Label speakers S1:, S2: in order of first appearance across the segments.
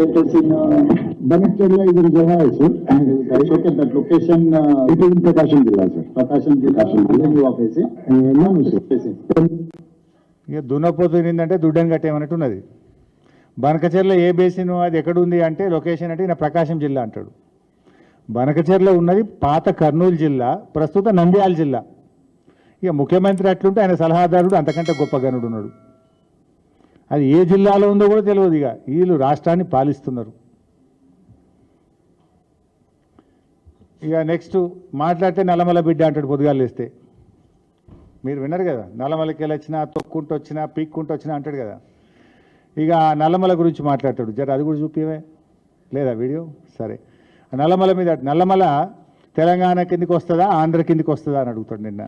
S1: located in Banachella is in Goa, sir. I look at that location. It is in Prakasham Jilla, sir. Prakasham Jilla. You are facing? No, sir. Facing.
S2: ఇక దున్నపోతు ఏంటంటే దుడ్డని కట్టేమన్నట్టు ఉన్నది. బనకచెర్ల ఏ basin అది ఎక్కడుంది అంటే location అంటే ఈయన ప్రకాశం జిల్లా అంటాడు. బనకచెర్ల ఉన్నది పాత కర్నూలు జిల్లా, ప్రస్తుత నంద్యాల జిల్లా. ఇక ముఖ్యమంత్రి అట్లుంటే ఆయన సలహాదారుడు అంతకంటే గొప్ప గనుడు ఉన్నాడు. అది ఏ జిల్లాలో ఉందో కూడా తెలియదు. ఇక వీళ్ళు రాష్ట్రాన్ని పాలిస్తున్నారు. ఇక నెక్స్ట్ మాట్లాడితే నల్లమల బిడ్డ అంటాడు పొద్దుగాలు వేస్తే. మీరు విన్నారు కదా, నల్లమలకి వెళ్ళొచ్చినా తొక్కుంటూ వచ్చినా పీక్కుంటూ వచ్చినా అంటాడు కదా. ఇక నల్లమల గురించి మాట్లాడతాడు. జర అది కూడా చూపివే లేదా వీడియో? సరే, నల్లమల మీద నల్లమల తెలంగాణ కిందికి వస్తుందా ఆంధ్ర కిందికి వస్తుందా అని అడుగుతాడు నిన్న.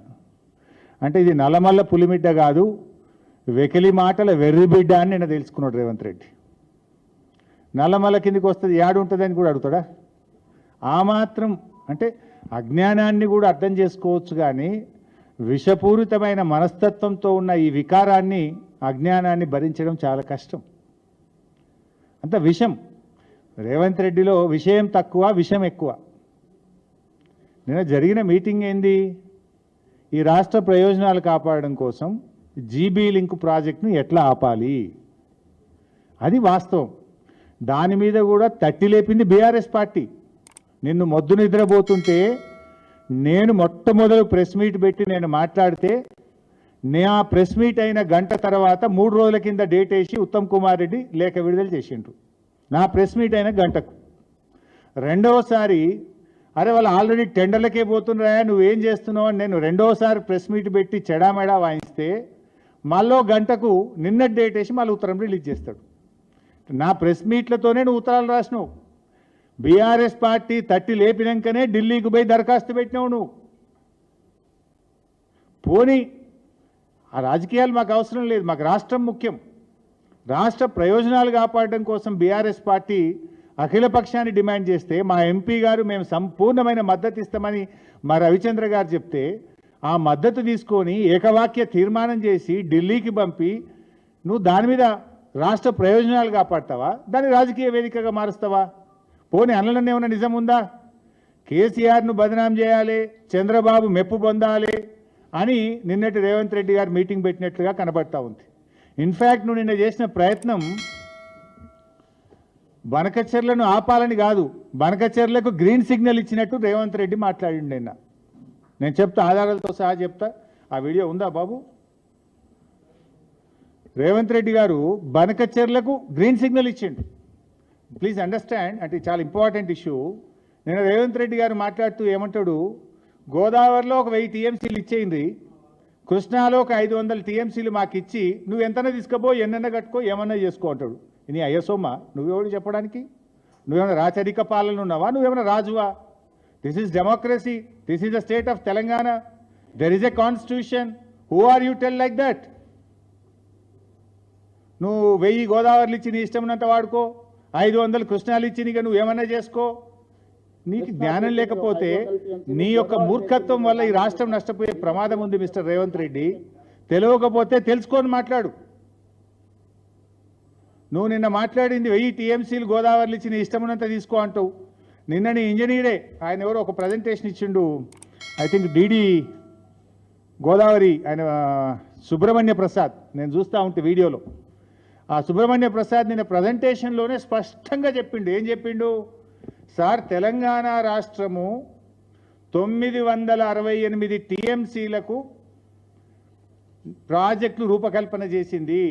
S2: అంటే ఇది నల్లమల్ల పులిమిడ్డ కాదు, వెకిలి మాటల వెర్రిబిడ్డ అని నిన్న తెలుసుకున్నాడు రేవంత్ రెడ్డి. నల్లమల కిందికి వస్తుంది యాడు ఉంటుంది అని కూడా అడుగుతాడా? ఆ మాత్రం అంటే అజ్ఞానాన్ని కూడా అర్థం చేసుకోవచ్చు, కానీ విషపూరితమైన మనస్తత్వంతో ఉన్న ఈ వికారాన్ని అజ్ఞానాన్ని భరించడం చాలా కష్టం. అంత విషం. రేవంత్ రెడ్డిలో విషయం తక్కువ, విషం ఎక్కువ. నిన్న జరిగిన మీటింగ్ ఏంది? ఈ రాష్ట్ర ప్రయోజనాలు కాపాడడం కోసం జీబీ లింక్ ప్రాజెక్టును ఎట్లా ఆపాలి, అది వాస్తవం. దాని మీద కూడా తట్టి లేపింది బీఆర్ఎస్ పార్టీ. నిన్ను మొద్దు నిద్రపోతుంటే నేను మొట్టమొదలు ప్రెస్ మీట్ పెట్టి నేను మాట్లాడితే ఆ ప్రెస్ మీట్ అయిన గంట తర్వాత 3 రోజుల కింద డేట్ వేసి ఉత్తమ్ కుమార్ రెడ్డి లేఖ విడుదల చేసిండ్రు నా ప్రెస్ మీట్ అయిన గంటకు. రెండవసారి అరే వాళ్ళు ఆల్రెడీ టెండర్లకే పోతున్నాయా, నువ్వేం చేస్తున్నావు అని నేను రెండవసారి ప్రెస్ మీట్ పెట్టి చెడామెడా వాయిస్తే మళ్ళీ గంటకు నిన్న డేట్ వేసి మళ్ళీ ఉత్తరం రిలీజ్ చేస్తాడు. నా ప్రెస్ మీట్లతోనే నువ్వు ఉత్తరాలు రాసినావు. బీఆర్ఎస్ పార్టీ తట్టి లేపినాకనే ఢిల్లీకి పోయి దరఖాస్తు పెట్టినావు నువ్వు. పోనీ ఆ రాజకీయాలు మాకు అవసరం లేదు, మాకు రాష్ట్రం ముఖ్యం. రాష్ట్ర ప్రయోజనాలు కాపాడడం కోసం బీఆర్ఎస్ పార్టీ అఖిలపక్షాన్ని డిమాండ్ చేస్తే మా ఎంపీ గారు మేము సంపూర్ణమైన మద్దతు ఇస్తామని మా రవిచంద్ర గారు చెప్తే ఆ మద్దతు తీసుకొని ఏకవాక్య తీర్మానం చేసి ఢిల్లీకి పంపి నువ్వు దాని మీద రాష్ట్ర ప్రయోజనాలు కాపాడతావా, దాన్ని రాజకీయ వేదికగా మారుస్తావా? పోనీ అనలనే ఉన్న నిజం ఉందా? కేసీఆర్ను బదనాం చేయాలి, చంద్రబాబు మెప్పు పొందాలి అని నిన్నటి రేవంత్ రెడ్డి గారు మీటింగ్ పెట్టినట్లుగా కనబడతా ఉంది. ఇన్ఫ్యాక్ట్ నువ్వు నిన్న చేసిన ప్రయత్నం బనకచెర్లను ఆపాలని కాదు, బనకచెర్లకు గ్రీన్ సిగ్నల్ ఇచ్చినట్టు రేవంత్ రెడ్డి మాట్లాడిండు నిన్న. నేను చెప్తా, ఆధారాలతో సహా చెప్తా. ఆ వీడియో ఉందా బాబు? రేవంత్ రెడ్డి గారు బనకచెర్లకు గ్రీన్ సిగ్నల్ ఇచ్చిండు. ప్లీజ్ అండర్స్టాండ్, అంటే చాలా ఇంపార్టెంట్ ఇష్యూ. నేను రేవంత్ రెడ్డి గారు మాట్లాడుతూ ఏమంటాడు, గోదావరిలో ఒక 1000 టీఎంసీలు ఇచ్చేయింది, కృష్ణాలో ఒక 500 టీఎంసీలు మాకు ఇచ్చి నువ్వు ఎంతనా తీసుకపో, ఎన్నన్నా కట్టుకో, ఏమన్నా చేసుకో అంటాడు. నీ అయ్యసోమ్మ నువ్వెవడు చెప్పడానికి? నువ్వేమైనా రాచరిక పాలన ఉన్నావా? నువ్వేమైనా రాజువా? This is democracy, this is the state of Telangana, there is a constitution. Who are you tell like that? నువ్వు 1000 గోదావరిలు ఇచ్చి నీ ఇష్టం ఉన్నంత వాడుకో, 500 కృష్ణాలు ఇచ్చి నీకు నువ్వేమన్నా చేసుకో. నీకు జ్ఞానం లేకపోతే నీ యొక్క మూర్ఖత్వం వల్ల ఈ రాష్ట్రం నష్టపోయే ప్రమాదం ఉంది మిస్టర్ రేవంత్ రెడ్డి. తెలియకపోతే తెలుసుకొని మాట్లాడు. నువ్వు నిన్న మాట్లాడింది 1000 టీఎంసీలు గోదావరిలు ఇచ్చి నీ ఇష్టం ఉన్నంత తీసుకో అంటావు. నిన్న నీ ఇంజనీరే ఆయన ఎవరో ఒక ప్రజెంటేషన్ ఇచ్చిండు, ఐ థింక్ డీడీ గోదావరి, ఆయన సుబ్రహ్మణ్య ప్రసాద్, నేను చూస్తూ ఉంటే వీడియోలో. ఆ సుబ్రహ్మణ్య ప్రసాద్ నిన్న ప్రజెంటేషన్లోనే స్పష్టంగా చెప్పిండు. ఏం చెప్పిండు? సార్, తెలంగాణ రాష్ట్రము 968 టీఎంసీలకు ప్రాజెక్టులు రూపకల్పన చేసింది.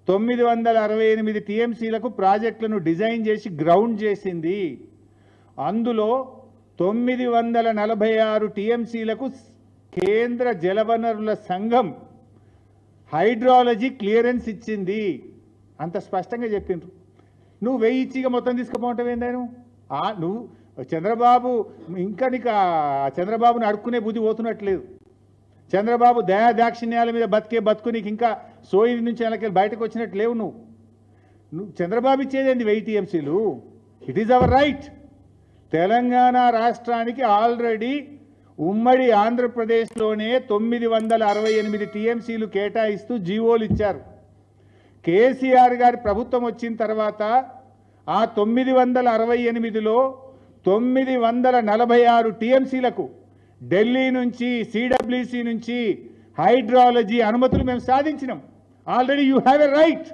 S2: 968 టీఎంసీలకు ప్రాజెక్టులను డిజైన్ చేసి గ్రౌండ్ చేసింది. అందులో 946 టీఎంసీలకు కేంద్ర జలవనరుల సంఘం హైడ్రాలజీ క్లియరెన్స్ ఇచ్చింది. అంత స్పష్టంగా చెప్పిండ్రు. నువ్వు 1000 ఇచ్చిగా మొత్తం తీసుకుపోవటం ఏందాను? నువ్వు చంద్రబాబు ఇంకా నీకు చంద్రబాబుని అడుక్కునే బుద్ధి పోతున్నట్లేదు. చంద్రబాబు దయా దాక్షిణ్యాల మీద బతుకు నీకు ఇంకా సోయి నుంచి వెనక్కి బయటకు వచ్చినట్టు లేవు. నువ్వు చంద్రబాబు ఇచ్చేదేంది 1000 టీఎంసీలు? It is our right. Telangana రాష్ట్రానికి ఆల్రెడీ ఉమ్మడి ఆంధ్రప్రదేశ్లోనే 968 టీఎంసీలు కేటాయిస్తూ జీవోలు ఇచ్చారు. కేసీఆర్ గారి ప్రభుత్వం వచ్చిన తర్వాత ఆ 968లో 946 టీఎంసీలకు ఢిల్లీ నుంచి సిడబ్ల్యూసి నుంచి హైడ్రాలజీ అనుమతులు మేము సాధించినాం. Already you have a right.